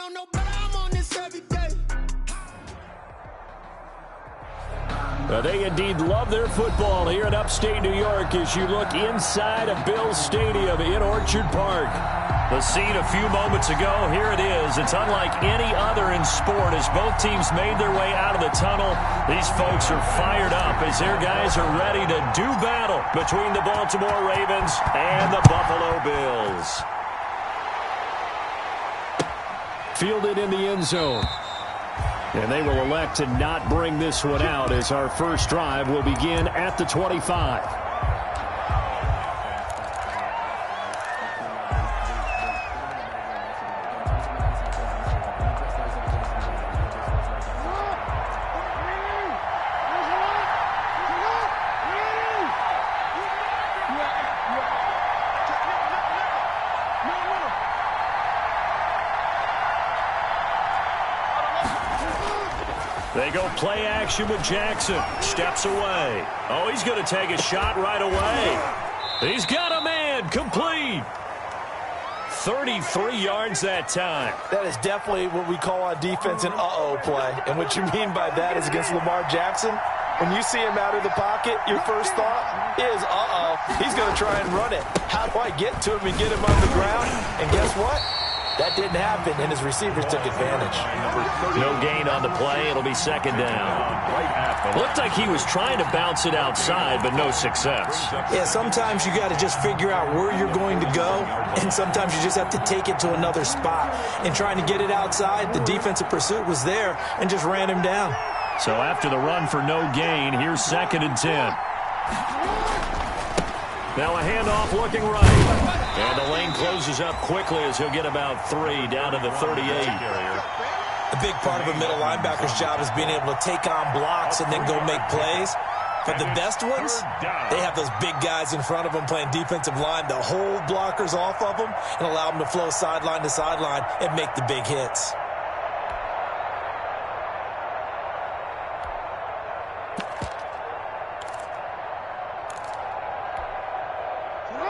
don't know, but I'm on this every day. They indeed love their football here in upstate New York as you look inside of Bills Stadium in Orchard Park. The scene a few moments ago, here it is. It's unlike any other in sport as both teams made their way out of the tunnel. These folks are fired up as their guys are ready to do battle between the Baltimore Ravens and the Buffalo Bills. Fielded in the end zone. And they will elect to not bring this one out as our first drive will begin at the 25. They go play action with Jackson. Steps away. Oh, he's going to take a shot right away. He's got a man. Complete. 33 yards that time. That is definitely what we call on defense an uh-oh play. And what you mean by that is against Lamar Jackson, when you see him out of the pocket, your first thought is, uh-oh, he's going to try and run it. How do I get to him and get him on the ground? And guess what? That didn't happen, and his receivers took advantage. No gain on the play. It'll be second down. Looked like he was trying to bounce it outside, but no success. Yeah, sometimes you got to just figure out where you're going to go, and sometimes you just have to take it to another spot. And trying to get it outside, the defensive pursuit was there and just ran him down. So after the run for no gain, here's 2nd and 10. Now a handoff looking right. And the lane closes up quickly as he'll get about 3 down to the 38. A big part of a middle linebacker's job is being able to take on blocks and then go make plays. But the best ones, they have those big guys in front of them playing defensive line to hold blockers off of them and allow them to flow sideline to sideline and make the big hits.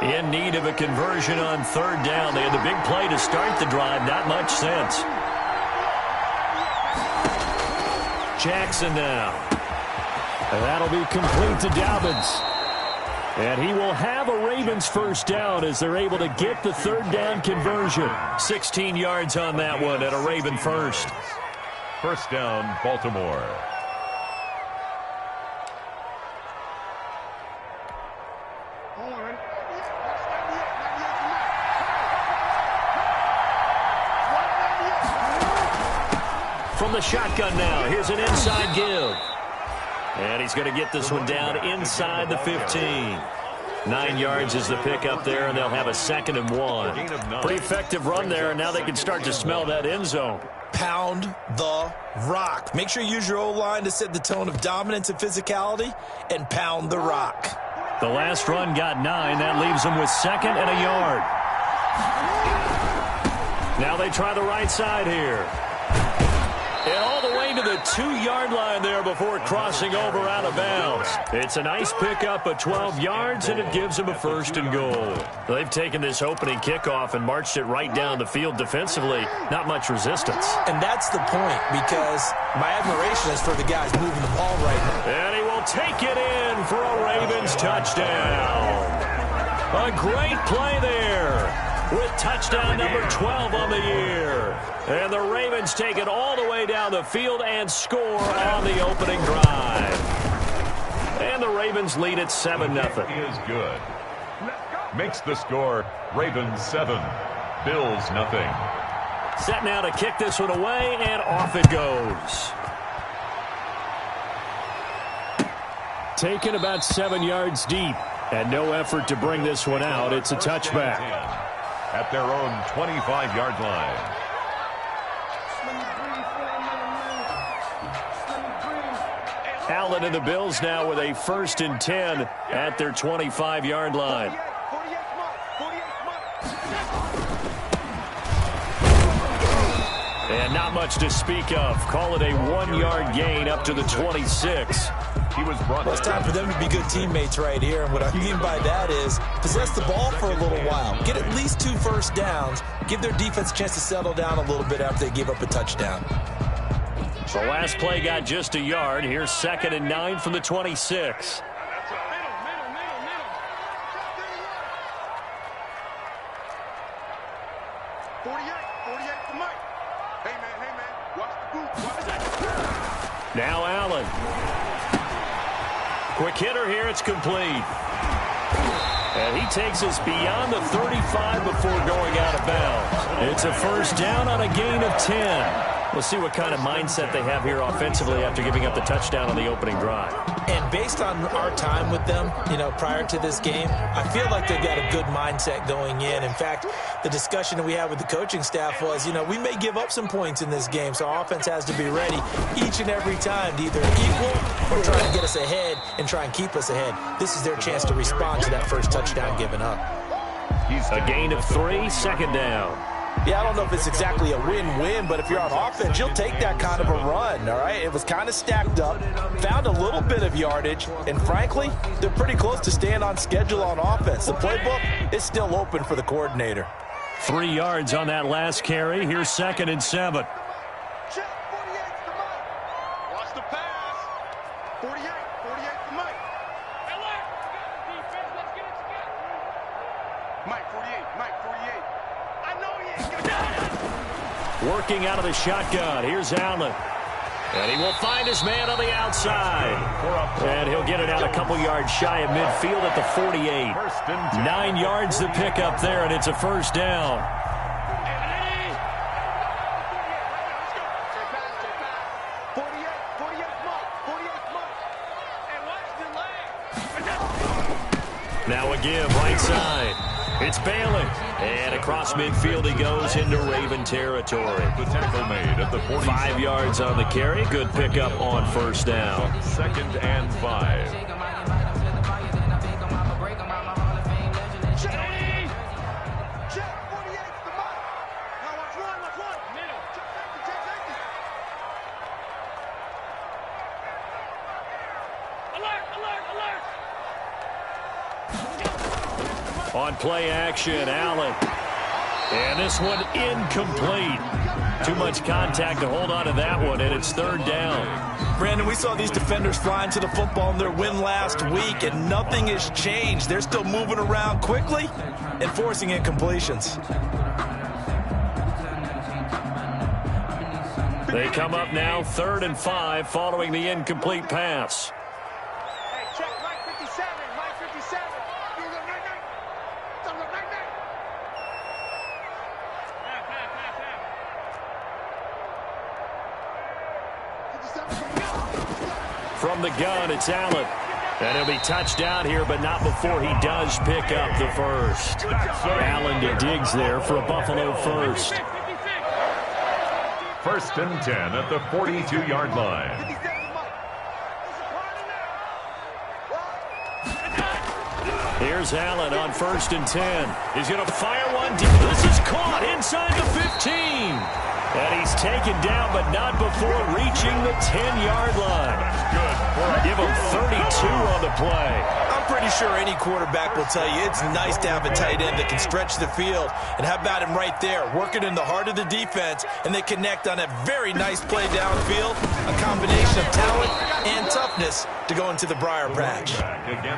In need of a conversion on 3rd down. They had the big play to start the drive. Not much sense. Jackson now. And that'll be complete to Dobbins. And he will have a Ravens first down as they're able to get the 3rd down conversion. 16 yards on that one at a Raven first. First down, Baltimore. From the shotgun now, here's an inside give. And he's going to get this one down inside the 15. 9 yards is the pickup there, and they'll have a 2nd and 1. Pretty effective run there, and now they can start to smell that end zone. Pound the rock. Make sure you use your O-line to set the tone of dominance and physicality, and pound the rock. The last run got 9. That leaves them with 2nd and a yard. Now they try the right side here. And all the way to the 2-yard line there before crossing over out of bounds. It's a nice pickup of 12 yards, and it gives them a 1st and goal. They've taken this opening kickoff and marched it right down the field defensively. Not much resistance. And that's the point, because my admiration is for the guys moving the ball right now. And he will take it in for a Ravens touchdown. A great play there with touchdown number 12 on the year. And the Ravens take it all the way down the field and score on the opening drive. And the Ravens lead at 7-0. Is good. Makes the score Ravens 7, Bills nothing. Set now to kick this one away, and off it goes. Taken about 7 yards deep, and no effort to bring this one out. It's a touchback. At their own 25-yard line. Allen and the Bills now with a 1st and 10 at their 25-yard line. And not much to speak of. Call it a 1-yard gain up to the 26. He was brought. Well, it's time for them to be good teammates right here. And what I mean by that is possess the ball for a little while. Get at least 2 first downs. Give their defense a chance to settle down a little bit after they give up a touchdown. The last play got just a yard. Here's 2nd and 9 from the 26. 48 to Mike. Hey, man, watch the boot. Now Allen. Quick hitter here, it's complete. And he takes us beyond the 35 before going out of bounds. It's a first down on a gain of 10. We'll see what kind of mindset they have here offensively after giving up the touchdown on the opening drive. And based on our time with them, prior to this game, I feel like they've got a good mindset going in. In fact, the discussion that we had with the coaching staff was, we may give up some points in this game, so our offense has to be ready each and every time to either equal or try to get us ahead and try and keep us ahead. This is their chance to respond to that first touchdown given up. A gain of 3, 2nd down. Yeah, I don't know if it's exactly a win-win, but if you're on offense, you'll take that kind of a run, all right? It was kind of stacked up, found a little bit of yardage, and frankly, they're pretty close to staying on schedule on offense. The playbook is still open for the coordinator. 3 yards on that last carry. Here's 2nd and 7. Check, 48 to Mike. Watch the pass. 48 to Mike. Mike, 48. I know he ain't gonna get it. Working out of the shotgun. Here's Allen. And he will find his man on the outside. And he'll get it out a couple yards shy of midfield at the 48. 9 yards to pick up there, and it's a first down. Now a give, right side. It's Bailey. And across midfield he goes into Raven territory. The tackle made at the 40. 5 yards on the carry. Good pickup on first down. 2nd and 5. On play action, Allen. And this one incomplete. Too much contact to hold on to that one, and it's 3rd down. Brandon, we saw these defenders flying to the football in their win last week, and nothing has changed. They're still moving around quickly and forcing incompletions. They come up now 3rd and 5 following the incomplete pass. Hey, check Mike 57. Mike 57. From the gun, it's Allen. And he'll be touched down here, but not before he does pick up the first. Allen to Diggs there for a Buffalo first. 1st and 10 at the 42-yard line. Here's Allen on 1st and 10. He's going to fire one deep. This is caught inside the 15. And he's taken down, but not before reaching the 10-yard line. Give him 32 on the play. I'm pretty sure any quarterback will tell you it's nice to have a tight end that can stretch the field. And how about him right there, working in the heart of the defense, and they connect on a very nice play downfield, a combination of talent and toughness to go into the briar patch.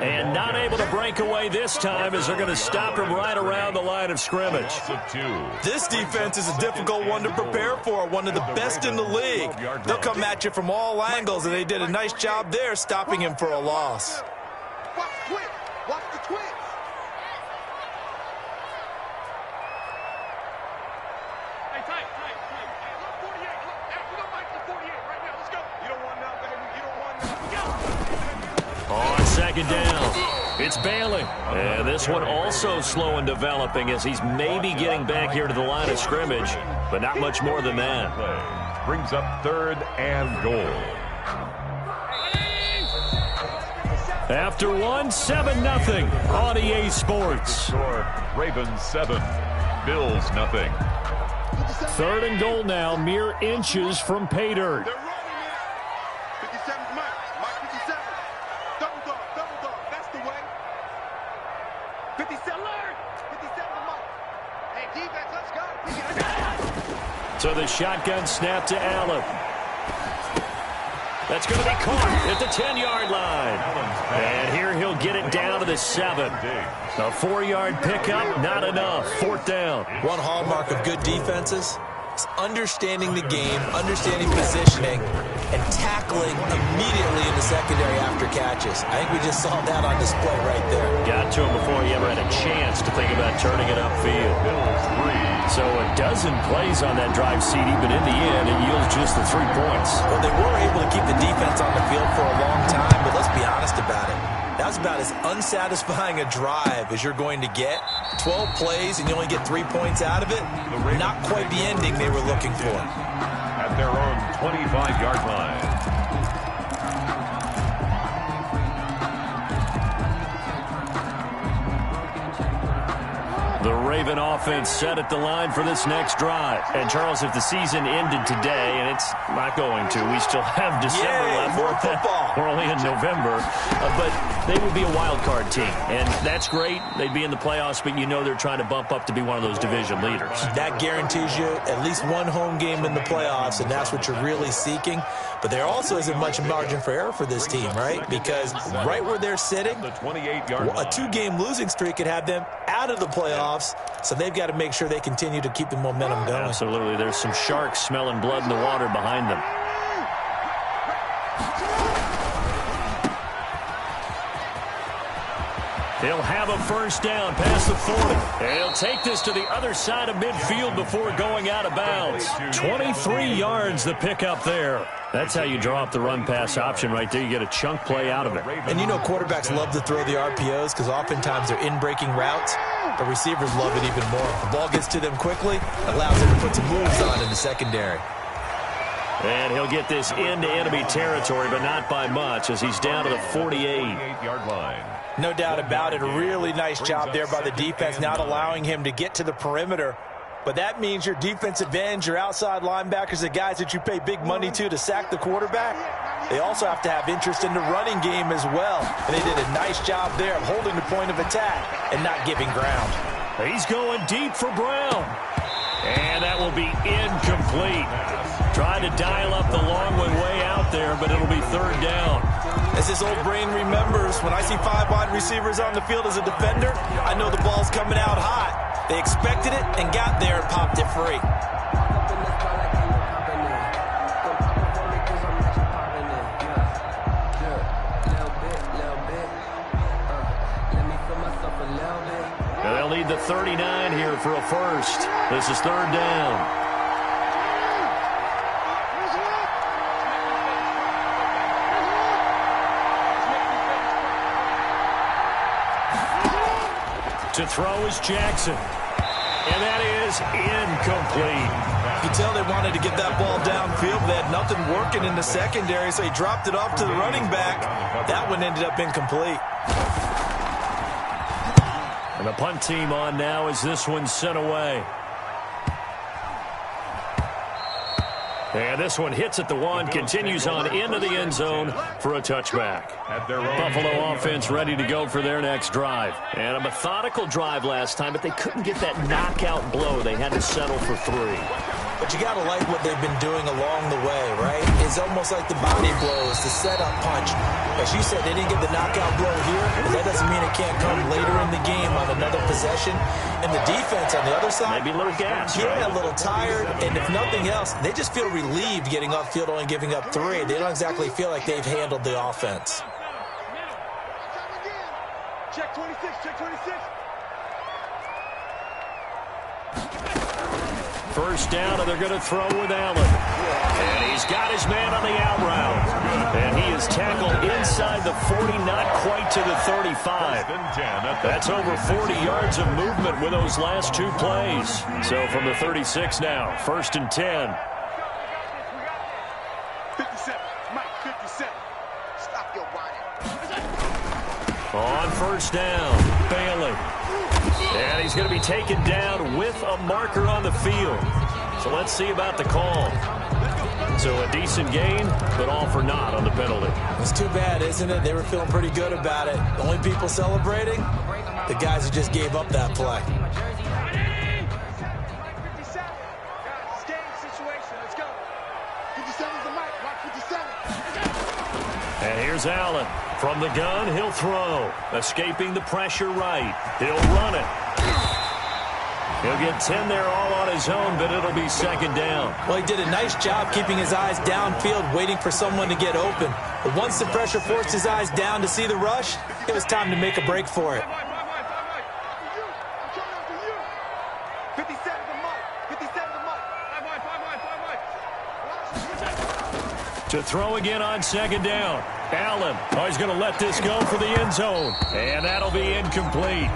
And not able to break away this time as they're going to stop him right around the line of scrimmage. This defense is a difficult one to prepare for, one of the best in the league. They'll come at you from all angles, and they did a nice job there stopping him for a loss. Watch the twins. Watch the twins. Hey, tight. Hey, look, 48. Look, we don't like the 48 right now. Let's go. You don't want none, baby. You don't want none. On 2nd down, it's Bailey. And this one also slow and developing as he's maybe getting back here to the line of scrimmage, but not much more than that. Brings up 3rd and goal. After 7-0 on EA Sports. Ravens 7, Bills nothing. 3rd and goal now, mere inches from pay dirt. They're running it. 57 Mike. Mike 57. So the shotgun snap to Allen. That's going to be caught at the 10-yard line. And here he'll get it down to the 7. A 4-yard pickup, not enough. 4th down. One hallmark of good defenses is understanding the game, understanding positioning, and tackling immediately in the secondary after catches. I think we just saw that on display right there. Got to him before he ever had a chance to think about turning it upfield. So a dozen plays on that drive, CD, but in the end, it yields just the 3 points. Well, they were able to keep the defense on the field for a long time, but let's be honest about it. That's about as unsatisfying a drive as you're going to get. 12 plays and you only get 3 points out of it. Not quite the ending they were looking for. At their own 25-yard line. The Raven offense set at the line for this next drive. And, Charles, if the season ended today, and it's not going to, we still have December left. More football. We're only in November. But they would be a wild card team. And that's great. They'd be in the playoffs, but you know they're trying to bump up to be one of those division leaders. That guarantees you at least one home game in the playoffs, and that's what you're really seeking. But there also isn't much margin for error for this team, right? Because right where they're sitting, The 28-yard line. a 2-game losing streak could have them out of the playoffs, so they've got to make sure they continue to keep the momentum going. Absolutely. There's some sharks smelling blood in the water behind them. He'll have a first down past the 40. And he'll take this to the other side of midfield before going out of bounds. 23 yards the pickup there. That's how you draw up the run-pass option right there. You get a chunk play out of it. And you know quarterbacks love to throw the RPOs because oftentimes they're in-breaking routes, but receivers love it even more. If the ball gets to them quickly, allows them to put some moves on in the secondary. And he'll get this into enemy territory, but not by much as he's down to the 48-yard line. No doubt about it. A really nice job there by the defense, not allowing him to get to the perimeter. But that means your defensive ends, your outside linebackers, the guys that you pay big money to sack the quarterback, they also have to have interest in the running game as well. And they did a nice job there of holding the point of attack and not giving ground. He's going deep for Brown. And that will be incomplete. Trying to dial up the long one way out there, but it'll be 3rd down. As his old brain remembers, when I see 5 wide receivers on the field as a defender, I know the ball's coming out hot. They expected it and got there and popped it free. And they'll need the 39 here for a first. This is 3rd down. To throw is Jackson. And that is incomplete. You can tell they wanted to get that ball downfield. They had nothing working in the secondary, so he dropped it off to the running back. That one ended up incomplete. And the punt team on now as this one's sent away. And this one hits at the 1, continues on into the end zone for a touchback. Buffalo offense ready to go for their next drive. And a methodical drive last time, but they couldn't get that knockout blow. They had to settle for 3. But you got to like what they've been doing along the way, right? It's almost like the body blows, the setup punch. As you said, they didn't get the knockout blow here, but that doesn't mean it can't come later in the game on another possession. And the defense on the other side, maybe a little gas, yeah, right? A little tired. And if nothing else, they just feel relieved getting off field, only giving up 3. They don't exactly feel like they've handled the offense. Check 26, check 26. First down, and they're going to throw with Allen. And he's got his man on the out route. And he is tackled inside the 40, not quite to the 35. That's over 40 yards of movement with those last 2 plays. So from the 36 now, 1st and 10. 57, Mike, 57. Stop your whining. On first down, Bailey. And he's going to be taken down with a marker on the field. So let's see about the call. So a decent gain, but all for naught on the penalty. It's too bad, isn't it? They were feeling pretty good about it. The only people celebrating, the guys who just gave up that play. Here's Allen. From the gun, he'll throw. Escaping the pressure right. He'll run it. He'll get 10 there all on his own, but it'll be second down. Well, he did a nice job keeping his eyes downfield, waiting for someone to get open. But once the pressure forced his eyes down to see the rush, it was time to make a break for it. To throw again on second down. Allen, he's going to let this go for the end zone. And that'll be incomplete.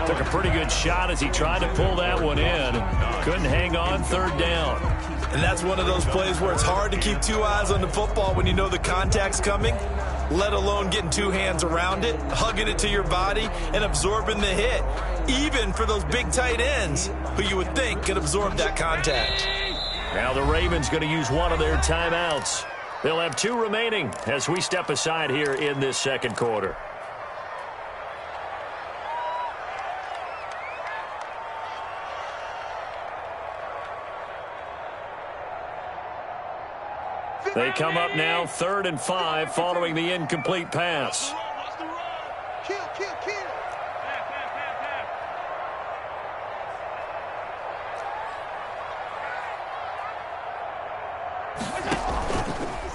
Took a pretty good shot as he tried to pull that one in. Couldn't hang on, third down. And that's one of those plays where it's hard to keep two eyes on the football when you know the contact's coming, let alone getting two hands around it, hugging it to your body, and absorbing the hit, even for those big tight ends who you would think could absorb that contact. Now the Ravens going to use one of their timeouts. They'll have 2 remaining as we step aside here in this second quarter. They come up now 3rd and 5 following the incomplete pass. Kill.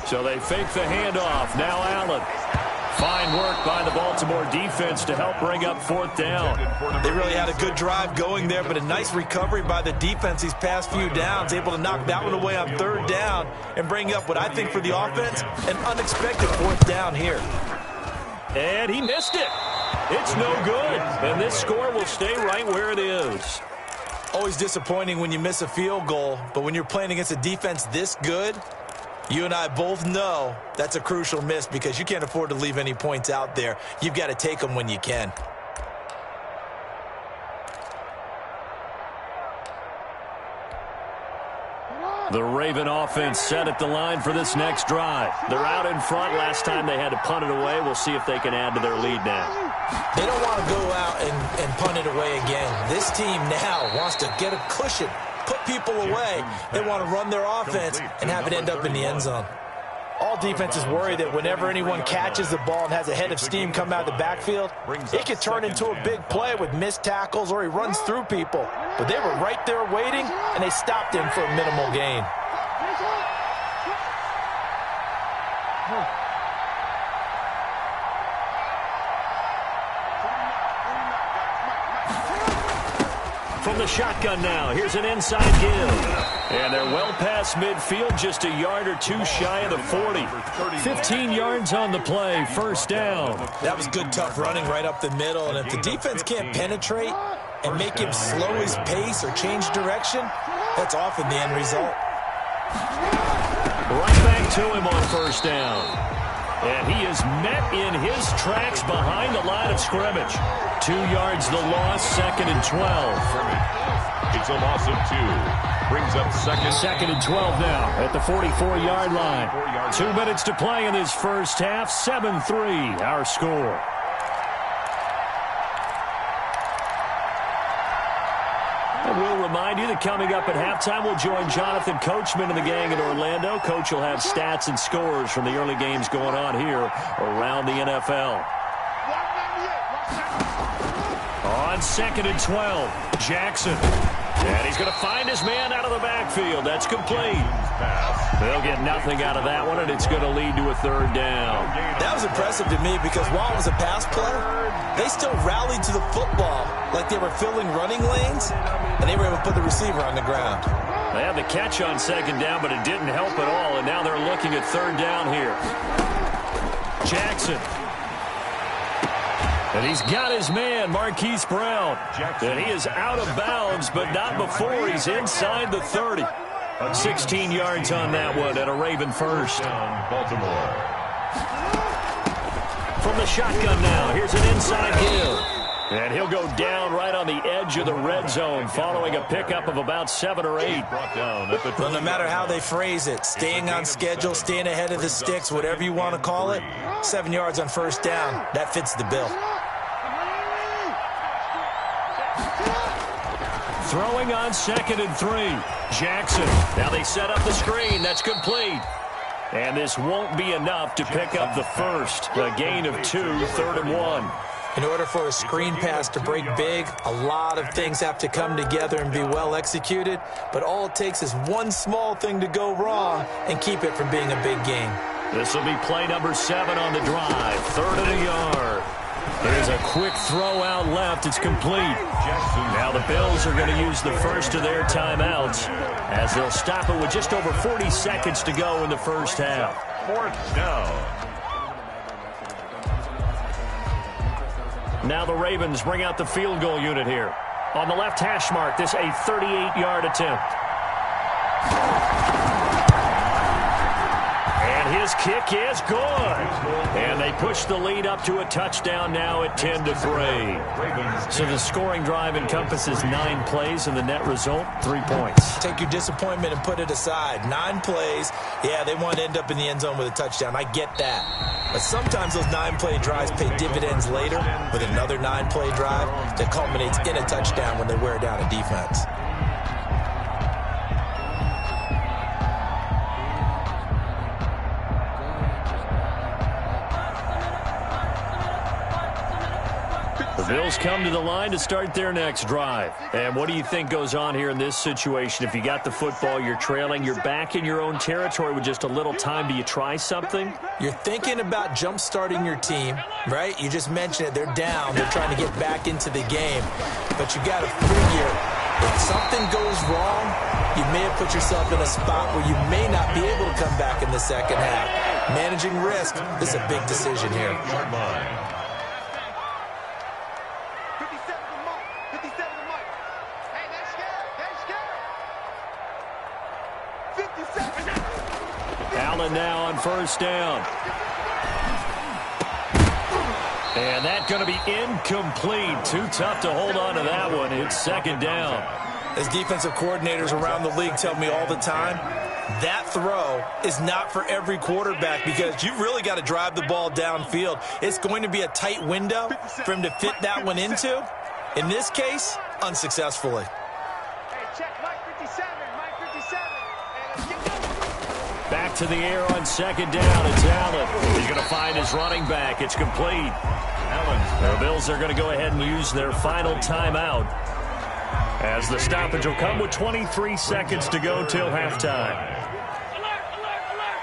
So they fake the handoff. Now Allen. Fine work by the Baltimore defense to help bring up 4th down. They really had a good drive going there, but a nice recovery by the defense these past few downs, able to knock that one away on 3rd down and bring up what I think for the offense, an unexpected 4th down here. And he missed it. It's no good. And this score will stay right where it is. Always disappointing when you miss a field goal, but when you're playing against a defense this good, you and I both know that's a crucial miss because you can't afford to leave any points out there. You've got to take them when you can. The Raven offense set at the line for this next drive. They're out in front. Last time they had to punt it away. We'll see if they can add to their lead now. They don't want to go out and punt it away again. This team now wants to get a cushion, put people away. They want to run their offense and have it end up in the end zone. All defenses worry that whenever anyone catches the ball and has a head of steam come out of the backfield, it could turn into a big play with missed tackles or he runs through people. But they were right there waiting, and they stopped him for a minimal gain. From the shotgun now, here's an inside give. And they're well past midfield, just a yard or 2 shy of the 40. 15 yards on the play, 1st down. That was good, tough running right up the middle. And if the defense can't penetrate and make him slow his pace or change direction, that's often the end result. Right back to him on 1st down. And he is met in his tracks behind the line of scrimmage. 2 yards the loss, 2nd and 12. It's a loss of 2. Brings up second and 12 now at the 44-yard line. 2 minutes to play in this first half. 7-3 our score. And we'll remind you that coming up at halftime, we'll join Jonathan Coachman and the gang in Orlando. Coach will have stats and scores from the early games going on here around the NFL. On 2nd and 12, Jackson. And he's going to find his man out of the backfield. That's complete. They'll get nothing out of that one, and it's going to lead to a 3rd down. That was impressive to me because while it was a pass play, they still rallied to the football like they were filling running lanes, and they were able to put the receiver on the ground. They had the catch on 2nd down, but it didn't help at all, and now they're looking at 3rd down here. Jackson. And he's got his man, Marquise Brown. And he is out of bounds, but not before he's inside the 30. 16 yards on that one and a Raven first. Baltimore. From the shotgun now, here's an inside give. And he'll go down right on the edge of the red zone following a pickup of about 7 or 8. Well, no matter how they phrase it, staying on schedule, staying ahead of the sticks, whatever you want to call it, 7 yards on 1st down, that fits the bill. Throwing on 2nd and 3. Jackson. Now they set up the screen. That's complete. And this won't be enough to pick up the first. A gain of 2, 3rd and 1. In order for a screen pass to break big, a lot of things have to come together and be well executed. But all it takes is one small thing to go wrong and keep it from being a big game. This will be play number 7 on the drive. 3rd and a yard. There's a quick throw out left. It's complete. Now the Bills are going to use the first of their timeouts as they'll stop it with just over 40 seconds to go in the first half. 4th down. Now the Ravens bring out the field goal unit here. On the left hash mark, this a 38-yard attempt. And his kick is good. And they push the lead up to a touchdown now at 10-3. So the scoring drive encompasses 9 plays, and the net result, 3 points. Take your disappointment and put it aside. 9 plays. Yeah, they want to end up in the end zone with a touchdown. I get that. But sometimes those 9-play drives pay dividends later with another 9-play drive that culminates in a touchdown when they wear down a defense. The Bills come to the line to start their next drive. And what do you think goes on here in this situation? If you got the football, you're trailing, you're back in your own territory with just a little time. Do you try something? You're thinking about jump-starting your team, right? You just mentioned it. They're down. They're trying to get back into the game. But you got to figure, if something goes wrong, you may have put yourself in a spot where you may not be able to come back in the second half. Managing risk, this is a big decision here. 57 to Mike. Hey, they're scared. 57. Allen now on first down. And that's going to be incomplete. Too tough to hold on to that one. It's 2nd down. As defensive coordinators around the league tell me all the time, that throw is not for every quarterback because you've really got to drive the ball downfield. It's going to be a tight window for him to fit that one into. In this case, unsuccessfully. Hey, check Mike 57. Mike 57. Hey, let's get going. Back to the air on 2nd down. It's Allen. He's going to find his running back. It's complete. The Bills are going to go ahead and use their final timeout as the stoppage will come with 23 seconds to go till halftime. Alert, alert, alert.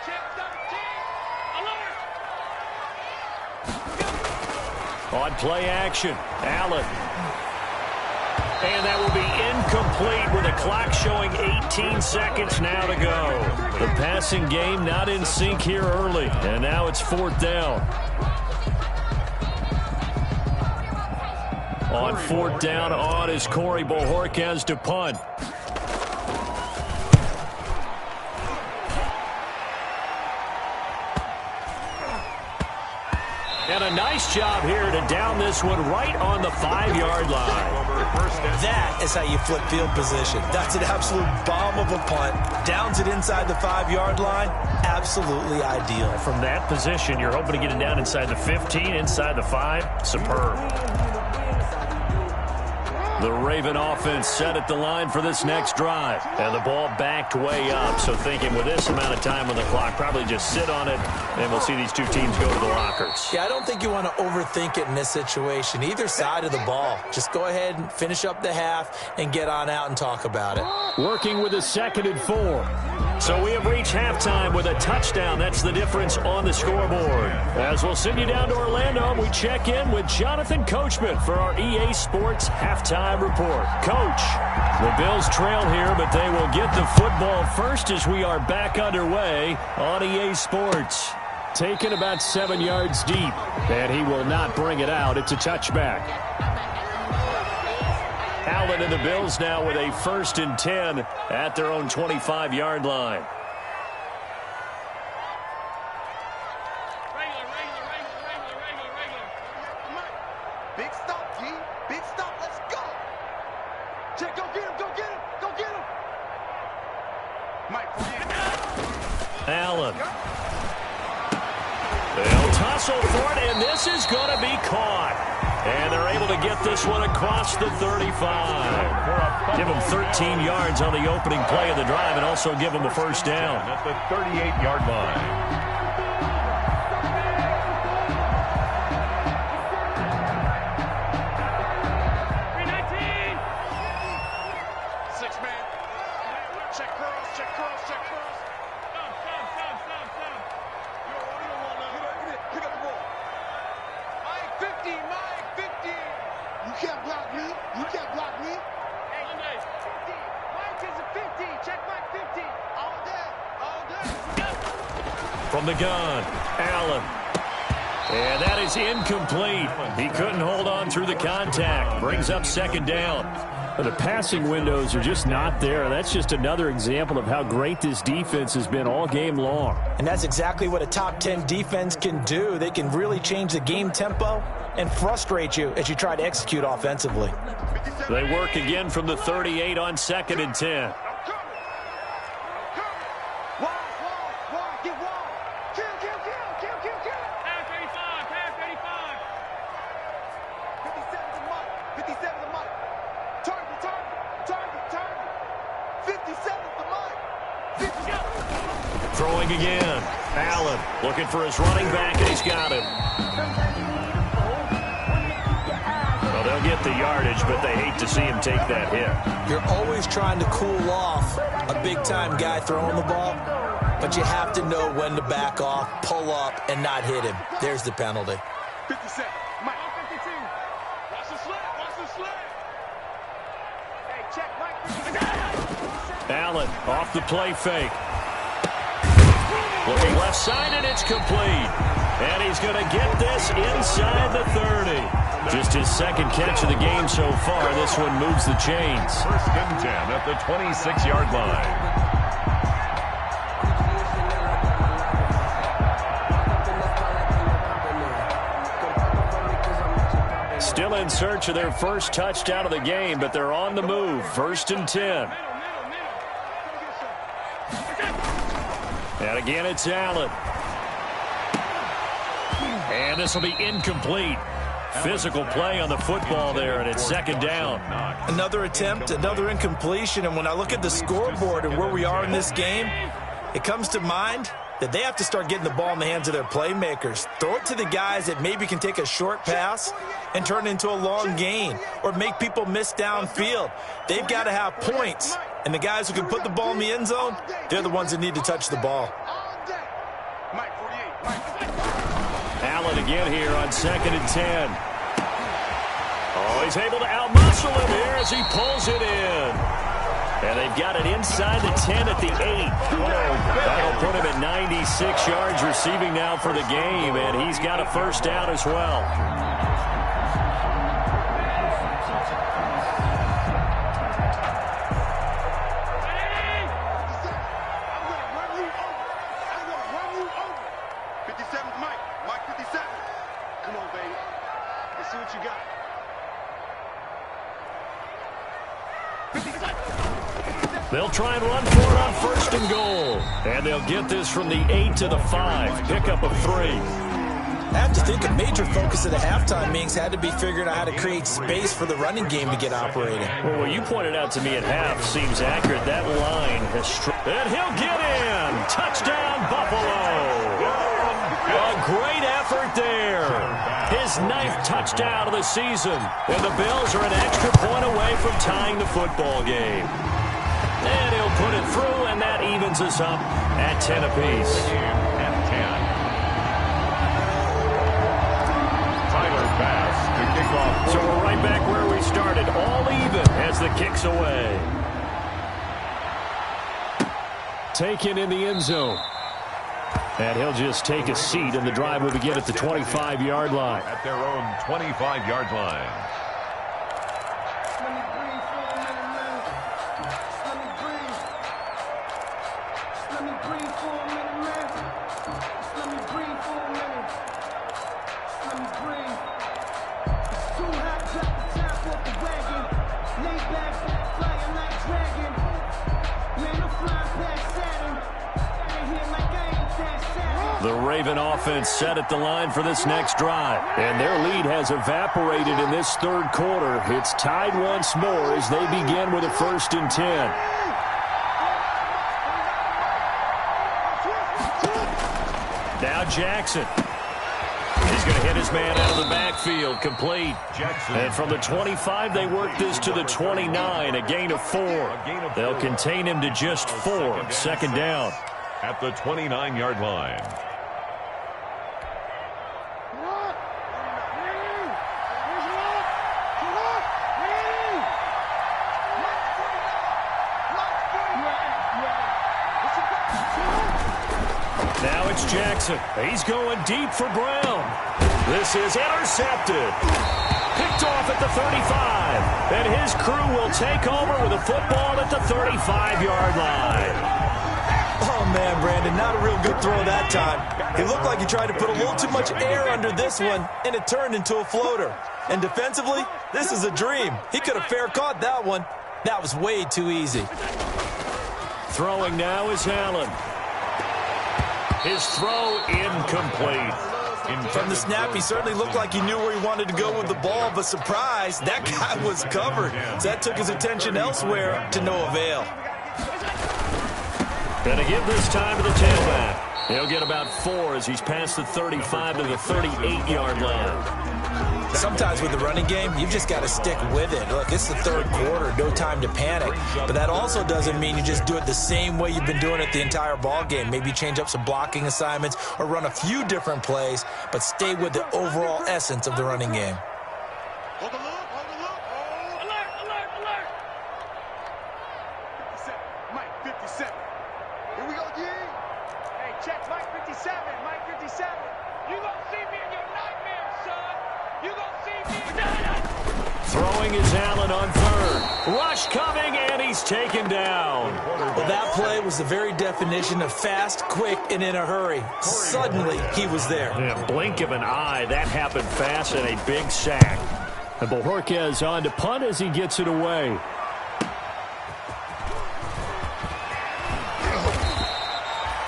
Check 13. Alert. On play action, Allen. And that will be incomplete with a clock showing 18 seconds now to go. The passing game not in sync here early, and now it's 4th down. On 4th down, on is Corey Bojorquez to punt. And a nice job here to down this one right on the 5-yard line. That is how you flip field position. That's an absolute bomb of a punt. Downs it inside the 5-yard line. Absolutely ideal. From that position, you're hoping to get it down inside the 15, inside the 5. Superb. The Raven offense set at the line for this next drive. And the ball backed way up. So thinking with this amount of time on the clock, probably just sit on it, and we'll see these two teams go to the lockers. Yeah, I don't think you want to overthink it in this situation. Either side of the ball. Just go ahead and finish up the half and get on out and talk about it. Working with a 2nd and 4. So we have reached halftime with a touchdown. That's the difference on the scoreboard. As we'll send you down to Orlando, we check in with Jonathan Coachman for our EA Sports Halftime Report. Coach, the Bills trail here, but they will get the football first as we are back underway on EA Sports. Taken about 7 yards deep, and he will not bring it out. It's a touchback. Allen and the Bills now with a 1st and 10 at their own 25-yard line. Regular. Big stop, G. Big stop. Let's go. Check, go get him. Mike, Allen. They'll tussle for it, and this is going to be caught. And they're able to get this one across the 35. Give them 13 yards on the opening play of the drive and also give them a first down. At the 38-yard line. From the gun, Allen. And that is incomplete. He couldn't hold on through the contact. Brings up second down. But the passing windows are just not there. That's just another example of how great this defense has been all game long. And that's exactly what a top 10 defense can do. They can really change the game tempo and frustrate you as you try to execute offensively. They work again from the 38 on 2nd and 10. Throwing again. Allen looking for his running back, and he's got him. Well, they'll get the yardage, but they hate to see him take that hit. You're always trying to cool off a big-time guy throwing the ball, but you have to know when to back off, pull up, and not hit him. There's the penalty. 57. Mike. 52. Watch the slant. Watch the slant. Hey, check Mike. Allen off the play fake. Looking left side, and it's complete. And he's going to get this inside the 30. Just his second catch of the game so far. This one moves the chains. 1st and 10 at the 26-yard line. Still in search of their first touchdown of the game, but they're on the move. 1st and 10. And again, it's Allen. And this will be incomplete. Physical play on the football there, and it's 2nd down. Another attempt, another incompletion, and when I look at the scoreboard and where we are in this game, it comes to mind that they have to start getting the ball in the hands of their playmakers. Throw it to the guys that maybe can take a short pass and turn it into a long gain or make people miss downfield. They've got to have points, and the guys who can put the ball in the end zone, they're the ones that need to touch the ball. Allen again here on 2nd and 10. Oh, he's able to outmuscle him here as he pulls it in. And they've got it inside the 10 at the 8. That'll put him at 96 yards receiving now for the game, and he's got a first down as well. They'll try and run for it on 1st and goal. And they'll get this from the 8 to the 5. Pickup of 3. I have to think a major focus of the halftime meetings had to be figuring out how to create space for the running game to get operating. Well, what you pointed out to me at half seems accurate. That line has and he'll get in. Touchdown, Buffalo. A great effort there. His 9th touchdown of the season. And the Bills are an extra point away from tying the football game. And he'll put it through, and that evens us up at 10 apiece. At 10. Tyler Bass to kick off. So we're right back where we started, all even as the kick's away. Taken in the end zone. And he'll just take a seat, and the drive will begin at the 25-yard line. At their own 25-yard line. The Raven offense set at the line for this next drive. And their lead has evaporated in this third quarter. It's tied once more as they begin with a 1st and 10. Now Jackson. He's going to hit his man out of the backfield, complete. Jackson. And from the 25, they work this to the 29, a gain of 4. They'll contain him to just 4, 2nd down. At the 29-yard line. Now it's Jackson. He's going deep for Brown. This is intercepted. Picked off at the 35. And his crew will take over with a football at the 35-yard line. Oh, man, Brandon, not a real good throw that time. It looked like he tried to put a little too much air under this one, and it turned into a floater. And defensively, this is a dream. He could have fair caught that one. That was way too easy. Throwing now is Allen. His throw incomplete. From the snap, he certainly looked like he knew where he wanted to go with the ball, but surprise, that guy was covered. So that took his attention elsewhere to no avail. Going to give this time to the tailback. He'll get about 4 as he's past the 35 to the 38-yard line. Sometimes with the running game, you've just got to stick with it. Look, it's the third quarter, no time to panic. But that also doesn't mean you just do it the same way you've been doing it the entire ball game. Maybe change up some blocking assignments or run a few different plays, but stay with the overall essence of the running game. Hold the look, hold the look. Oh, alert, alert, alert. 57, Mike 57. Here we go, G. Hey, check Mike 57, Mike 57. You gonna see me in your nightmares, son. You gonna see me in Throwing is Allen on 3rd. Rush coming, and he's taken down. Well, that play was the very definition of fast, quick, and in a hurry. Suddenly, he was there. Yeah, blink of an eye, that happened fast, and a big sack. And Bojorquez on to punt as he gets it away.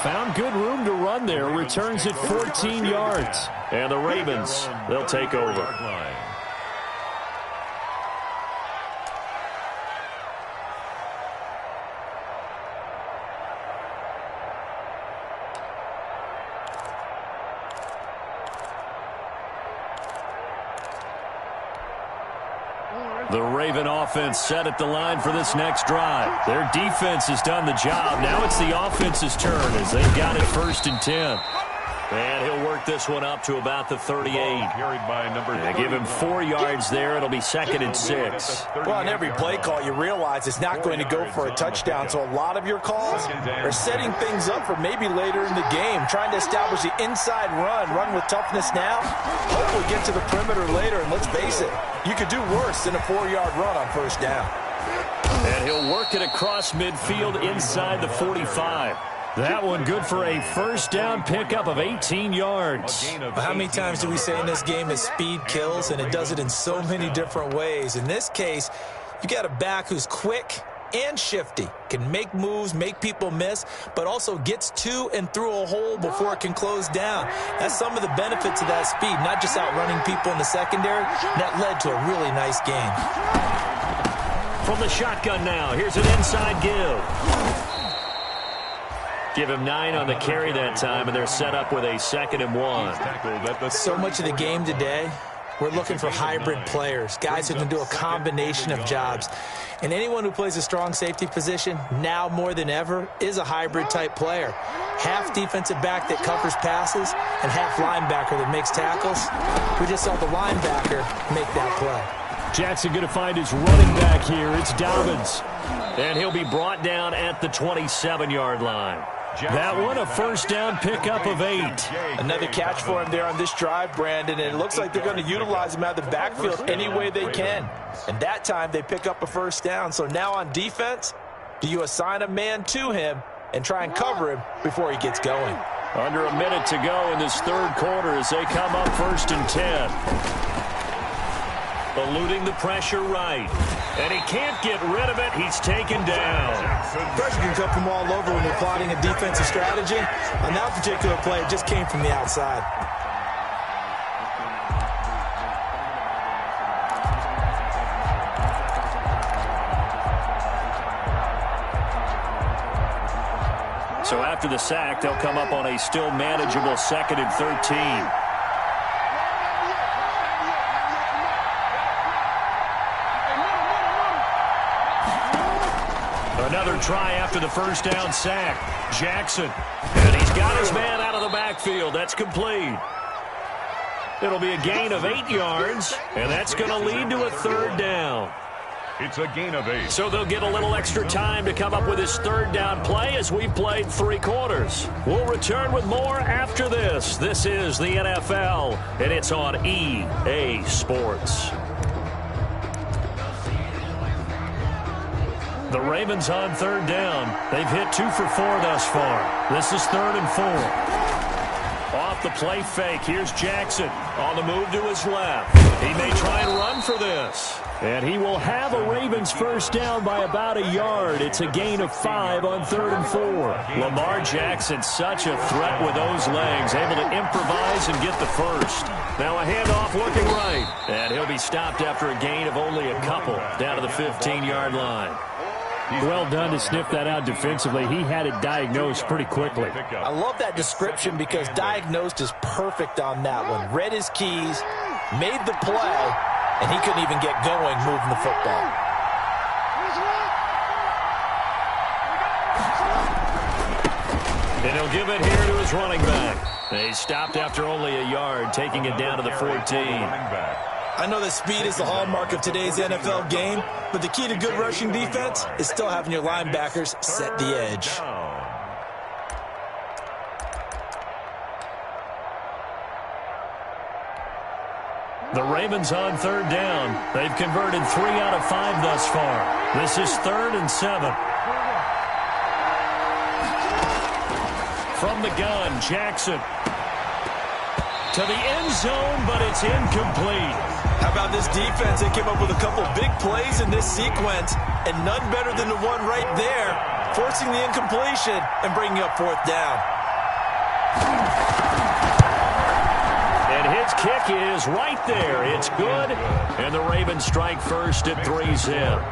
Found good room to run there. Returns it 14 yards. And the Ravens, they'll take over. The Raven offense set at the line for this next drive. Their defense has done the job. Now it's the offense's turn as they've got it 1st and 10. And he'll work this one up to about the 38. Carried by number They give him 4 yards there. It'll be 2nd and 6. Well, on every play call, you realize it's not going to go for a touchdown. So a lot of your calls are setting things up for maybe later in the game, trying to establish the inside run with toughness now, hopefully get to the perimeter later. And let's face it, you could do worse than a 4-yard run on 1st down. And he'll work it across midfield inside the 45. That one good for a 1st down pickup of 18 yards. How many times do we say in this game that speed kills, and it does it in so many different ways? In this case, you got a back who's quick and shifty, can make moves, make people miss, but also gets to and through a hole before it can close down. That's some of the benefits of that speed, not just outrunning people in the secondary. That led to a really nice gain. From the shotgun now, here's an inside give. Give him 9 on the carry that time, and they're set up with a 2nd and 1. So much of the game today, we're looking for hybrid players, guys who can do a combination of jobs. And anyone who plays a strong safety position, now more than ever, is a hybrid-type player. Half defensive back that covers passes, and half linebacker that makes tackles. We just saw the linebacker make that play. Jackson going to find his running back here. It's Dobbins. And he'll be brought down at the 27-yard line. That one, a 1st down pickup of 8. Another catch for him there on this drive, Brandon, and it looks like they're going to utilize him out of the backfield any way they can. And that time they pick up a 1st down. So now on defense, do you assign a man to him and try and cover him before he gets going? Under a minute to go in this third quarter as they come up 1st and 10. eluding the pressure right. And he can't get rid of it. He's taken down. Pressure can come from all over when you're plotting a defensive strategy. On that particular play, it just came from the outside. So after the sack, they'll come up on a still manageable 2nd and 13. Another try after the first down sack. Jackson. And he's got his man out of the backfield. That's complete. It'll be a gain of 8 yards, and that's going to lead to a 3rd down. It's a gain of 8. So they'll get a little extra time to come up with his 3rd down play as we played 3 quarters. We'll return with more after this. This is the NFL, and it's on EA Sports. The Ravens on 3rd down. They've hit 2 for 4 thus far. This is 3rd and 4. Off the play fake, here's Jackson on the move to his left. He may try and run for this. And he will have a Ravens first down by about a yard. It's a gain of 5 on 3rd and 4. Lamar Jackson, such a threat with those legs, able to improvise and get the first. Now a handoff looking right. And he'll be stopped after a gain of only a couple down to the 15-yard line. Well done to sniff that out defensively. He had it diagnosed pretty quickly. I love that description because diagnosed is perfect on that one. Read his keys, made the play, and he couldn't even get going moving the football. And he'll give it here to his running back. He stopped after only a yard, taking it down to the 14. I know that speed is the hallmark of today's NFL game, but the key to good rushing defense is still having your linebackers set the edge. The Ravens on 3rd down. They've converted 3 out of 5 thus far. This is 3rd and 7. From the gun, Jackson. To the end zone, but it's incomplete. How about this defense? They came up with a couple big plays in this sequence, and none better than the one right there, forcing the incompletion and bringing up 4th down. And his kick is right there. It's good, and the Ravens strike first at 3-zip.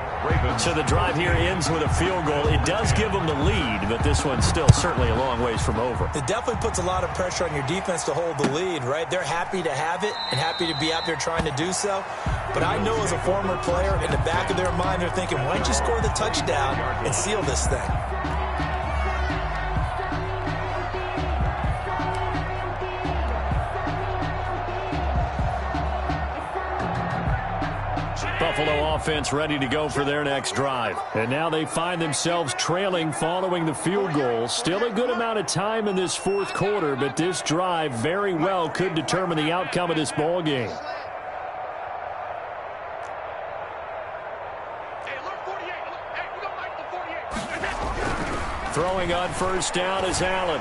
So the drive here ends with a field goal. It does give them the lead, but this one's still certainly a long ways from over. It definitely puts a lot of pressure on your defense to hold the lead, right? They're happy to have it and happy to be out there trying to do so. But I know as a former player, in the back of their mind, they're thinking, why don't you score the touchdown and seal this thing? Buffalo offense ready to go for their next drive. And now they find themselves trailing following the field goal. Still a good amount of time in this 4th quarter, but this drive very well could determine the outcome of this ball game. Throwing on first down is Allen.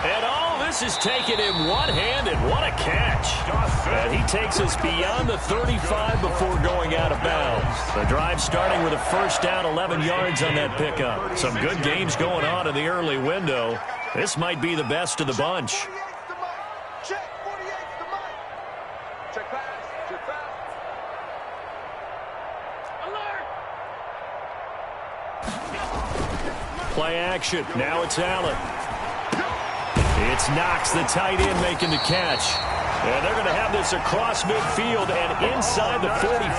And this is taken in one-handed. What a catch. And he takes us beyond the 35 before going out of bounds. The drive starting with a first down, 11 yards on that pickup. Some good games going on in the early window. This might be the best of the bunch. Play action. Now it's Allen. It's Knox, the tight end, making the catch. And they're going to have this across midfield and inside the 45.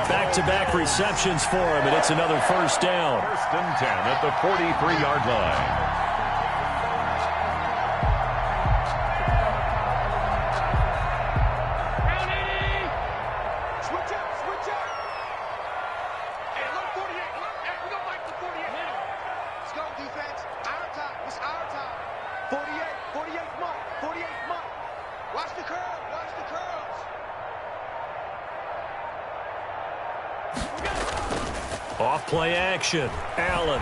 Back-to-back receptions for him, and it's another first down. 1st and 10 at the 43-yard line. Off play action. Allen.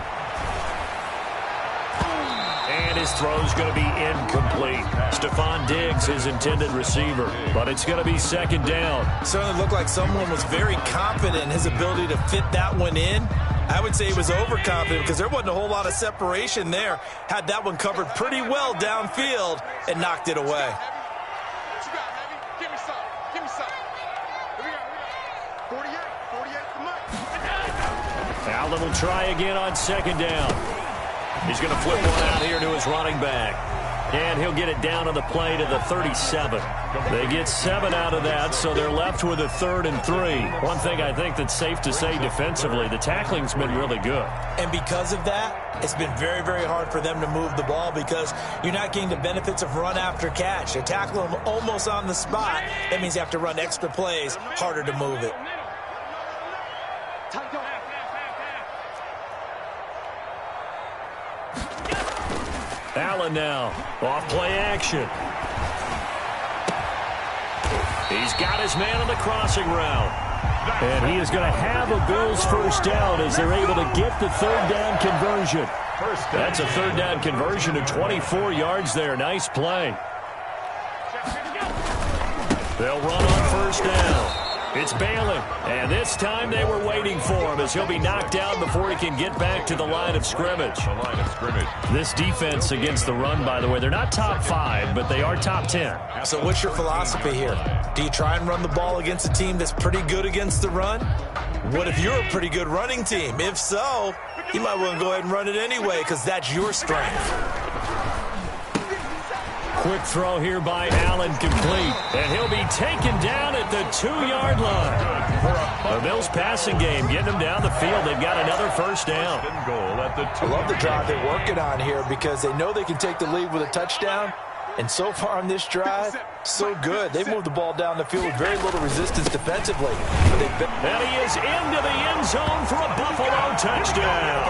And his throw's going to be incomplete. Stephon Diggs, his intended receiver. But it's going to be second down. Certainly looked like someone was very confident in his ability to fit that one in. I would say he was overconfident because there wasn't a whole lot of separation there. Had that one covered pretty well downfield and knocked it away. What you got, Heavy? Give me some. Give me some. Here we go. 48. 48 the money. Allen will try again on second down. He's going to flip one out here to his running back. And he'll get it down on the play to the 37. They get 7 out of that, so they're left with a 3rd and 3. One thing I think that's safe to say defensively, the tackling's been really good. And because of that, it's been very, very hard for them to move the ball because you're not getting the benefits of run after catch. They're tackling them almost on the spot. That means you have to run extra plays, harder to move it. Allen now, off play action. He's got his man on the crossing route. And he is going to have a Bills first down as they're able to get the 3rd down conversion. That's a 3rd down conversion of 24 yards there. Nice play. They'll run on first down. It's Balin, and this time they were waiting for him as he'll be knocked down before he can get back to the line of scrimmage. This defense against the run, by the way, they're not top 5, but they are top 10. So what's your philosophy here? Do you try and run the ball against a team that's pretty good against the run? What if you're a pretty good running team? If so, you might want to go ahead and run it anyway because that's your strength. Quick throw here by Allen, complete. And he'll be taken down at the 2-yard line. The Bills passing game getting them down the field. They've got another first down. I love the drive they're working on here because they know they can take the lead with a touchdown. And so far on this drive, so good. They've moved the ball down the field with very little resistance defensively. And he is into the end zone for a Buffalo touchdown.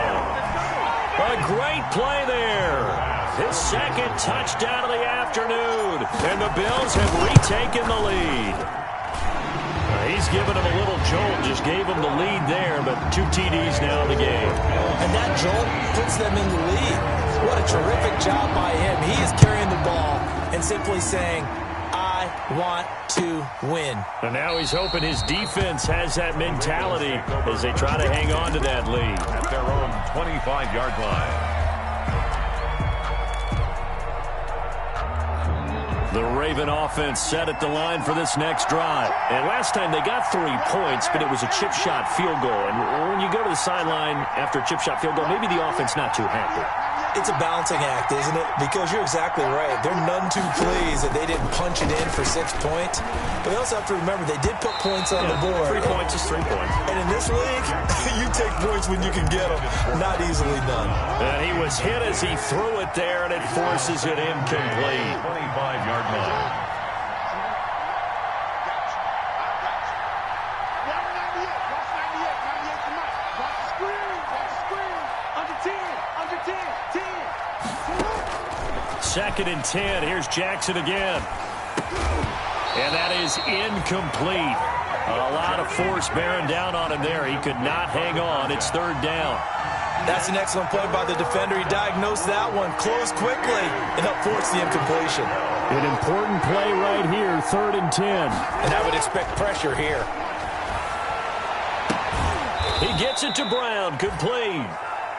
A great play there. His second touchdown of the afternoon. And the Bills have retaken the lead. He's given him a little jolt, just gave him the lead there, but 2 TDs now in the game. And that jolt puts them in the lead. What a terrific job by him. He is carrying the ball and simply saying, I want to win. And now he's hoping his defense has that mentality as they try to hang on to that lead. At their own 25-yard line. The Raven offense set at the line for this next drive. And last time they got 3 points, but it was a chip shot field goal. And when you go to the sideline after a chip shot field goal, maybe the offense not too happy. It's a balancing act, isn't it? Because you're exactly right. They're none too pleased that they didn't punch it in for 6 points. But they also have to remember they did put points on the board. 3 points is 3 points. And in this league, you take points when you can get them. Not easily done. And he was hit as he threw it there, and it forces it incomplete. 25-yard line. Second and 10. Here's Jackson again. And that is incomplete. A lot of force bearing down on him there. He could not hang on. It's 3rd down. That's an excellent play by the defender. He diagnosed that one, closed quickly, and helped force the incompletion. An important play right here, 3rd and 10. And I would expect pressure here. He gets it to Brown, complete.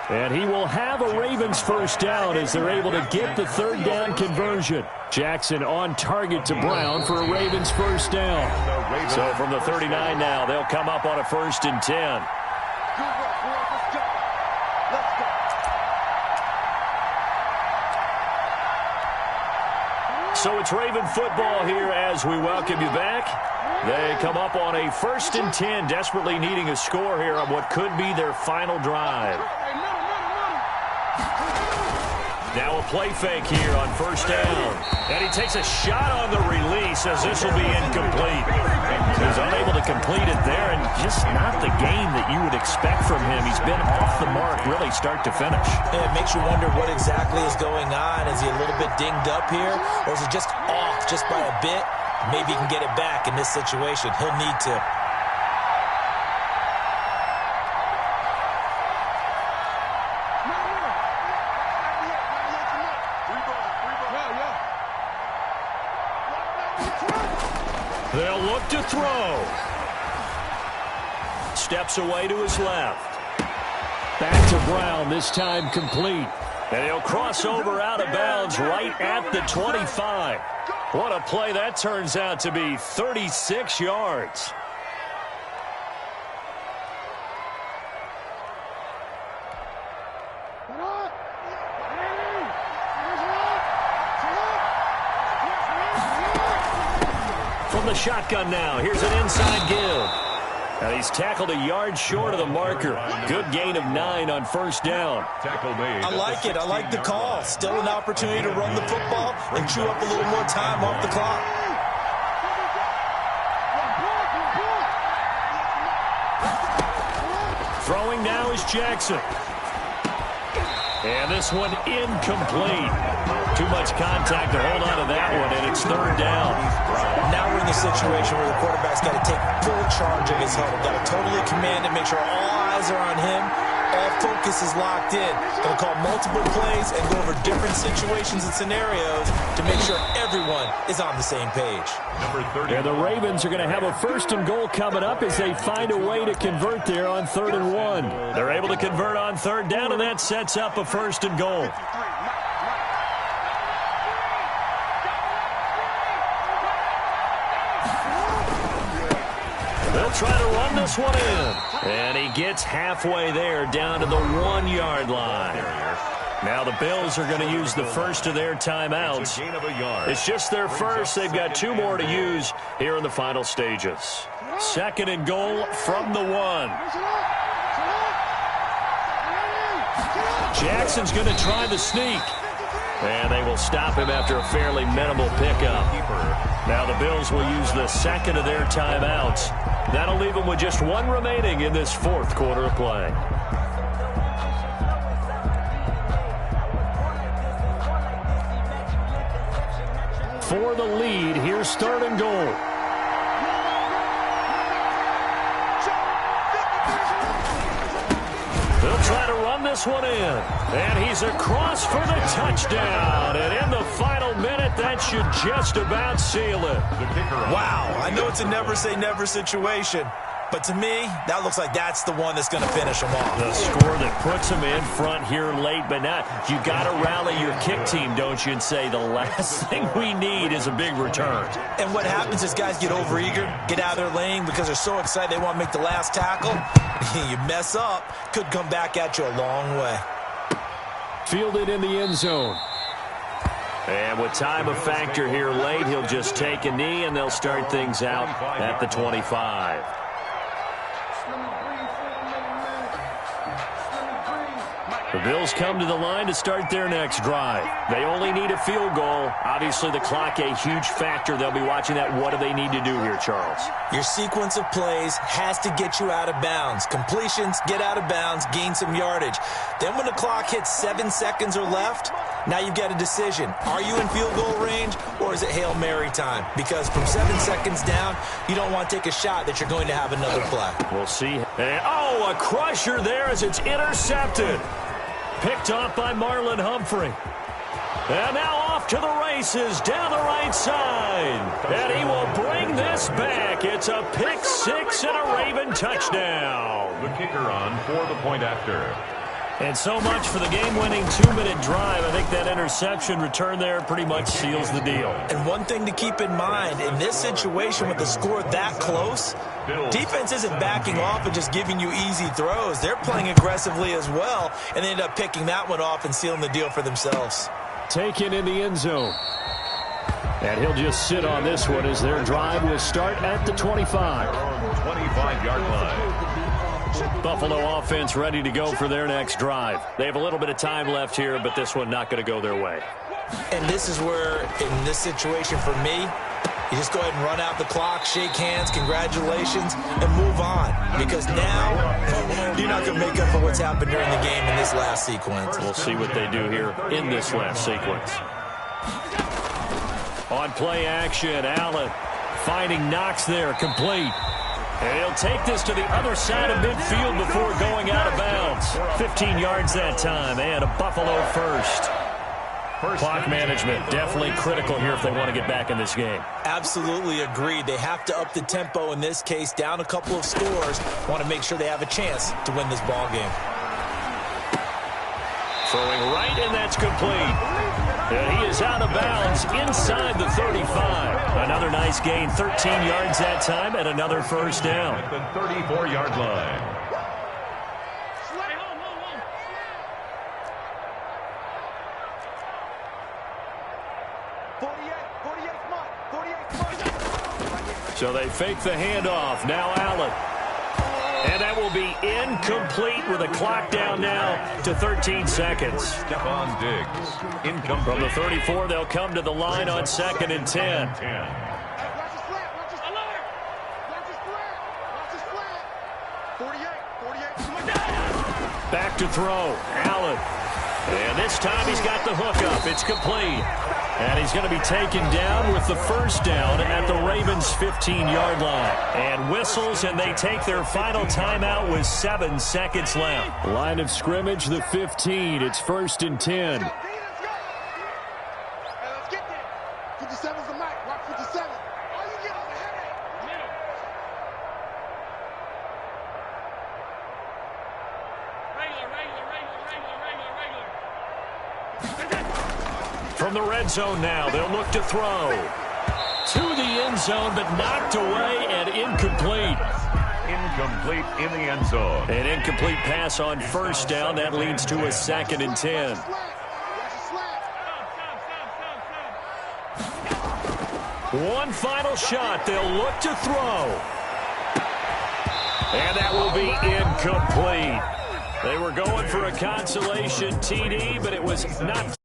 And he will have a Ravens first down as they're able to get the 3rd down conversion. Jackson on target to Brown for a Ravens first down. So from the 39 now, they'll come up on a 1st and 10. So it's Raven football here as we welcome you back. They come up on a 1st and 10, desperately needing a score here on what could be their final drive. Now a play fake here on first down. And he takes a shot on the release as this will be incomplete. He's unable to complete it there, and just not the game that you would expect from him. He's been off the mark really start to finish. Yeah, it makes you wonder what exactly is going on. Is he a little bit dinged up here, or is he just off just by a bit? Maybe he can get it back in this situation. He'll need to. They'll look to throw. Steps away to his left. Back to Brown, this time complete. And he'll cross over out of bounds right at the 25. What a play that turns out to be, 36 yards. From the shotgun now, here's an inside give. And he's tackled a yard short of the marker. Good gain of 9 on first down. I like it. I like the call. Still an opportunity to run the football and chew up a little more time off the clock. Throwing now is Jackson. And this one incomplete. Too much contact to hold on to that one, and it's third down. Now we're in the situation where the quarterback's got to take full charge of his huddle. Got to totally command it, make sure all eyes are on him. All focus is locked in. Going to call multiple plays and go over different situations and scenarios to make sure everyone is on the same page. And the Ravens are going to have a first and goal coming up as they find a way to convert there on 3rd and 1. They're able to convert on third down, and that sets up a first and goal. They'll try to run this one in. And he gets halfway there down to the 1-yard line. Now the Bills are going to use the first of their timeouts. It's just their first. They've got 2 more to use here in the final stages. 2nd and goal from the 1. Jackson's going to try the sneak. And they will stop him after a fairly minimal pickup. Now the Bills will use the 2nd of their timeouts. That'll leave them with just 1 remaining in this 4th quarter of play. For the lead, here's 3rd and goal. They'll try to run this one in. And he's across for the touchdown. And in the final minute, that should just about seal it. Wow, I know it's a never-say-never situation. But to me, that looks like that's the one that's going to finish them off. The score that puts them in front here late, but not. You got to rally your kick team, don't you, and say the last thing we need is a big return. And what happens is guys get overeager, get out of their lane because they're so excited they want to make the last tackle. You mess up, could come back at you a long way. Fielded in the end zone. And with time a factor here late, he'll just take a knee, and they'll start things out at the 25. The Bills come to the line to start their next drive. They only need a field goal. Obviously, the clock a huge factor. They'll be watching that. What do they need to do here, Charles? Your sequence of plays has to get you out of bounds. Completions, get out of bounds, gain some yardage. Then when the clock hits 7 seconds or left, now you've got a decision. Are you in field goal range, or is it Hail Mary time? Because from 7 seconds down, you don't want to take a shot that you're going to have another play. We'll see. And, oh, a crusher there as it's intercepted. Picked off by Marlon Humphrey. And now off to the races down the right side. And he will bring this back. It's a pick 6 and a Raven touchdown. The kicker on for the point after. And so much for the game-winning 2-minute drive. I think that interception return there pretty much seals the deal. And one thing to keep in mind, in this situation with the score that close, defense isn't backing off and just giving you easy throws. They're playing aggressively as well, and they end up picking that one off and sealing the deal for themselves. Taken in the end zone. And he'll just sit on this one as their drive will start at the 25. 25-yard line. Buffalo offense ready to go for their next drive. They have a little bit of time left here, but this one not going to go their way. And this is where, in this situation for me, you just go ahead and run out the clock, shake hands, congratulations, and move on. Because now, you're not going to make up for what's happened during the game in this last sequence. We'll see what they do here in this last sequence. On play action, Allen finding Knox there, complete. And he'll take this to the other side of midfield before going out of bounds. 15 yards that time, and a Buffalo first. Clock management, definitely critical here if they want to get back in this game. Absolutely agreed. They have to up the tempo in this case, down a couple of scores. Want to make sure they have a chance to win this ball game. Throwing right, and that's complete. And he is out of bounds inside the 35. Another nice gain, 13 yards that time, and another first down. At the 34-yard line. So they fake the handoff. Now Allen. And that will be incomplete with a clock down now to 13 seconds. Stephon Diggs. Incomplete. From the 34, they'll come to the line on 2nd and 10. Back to throw. Allen. And this time he's got the hook up. It's complete. And he's going to be taken down with the first down at the Ravens' 15-yard line. And whistles, and they take their final timeout with 7 seconds left. Line of scrimmage, the 15. It's 1st and 10. Let's get there. 57's the mic. Rock 57. All you get is a headache. Middle. From the red zone now, they'll look to throw. To the end zone, but knocked away and incomplete. Incomplete in the end zone. An incomplete pass on first down. That leads to a 2nd and 10. One final shot. They'll look to throw. And that will be incomplete. They were going for a consolation TD, but it was not.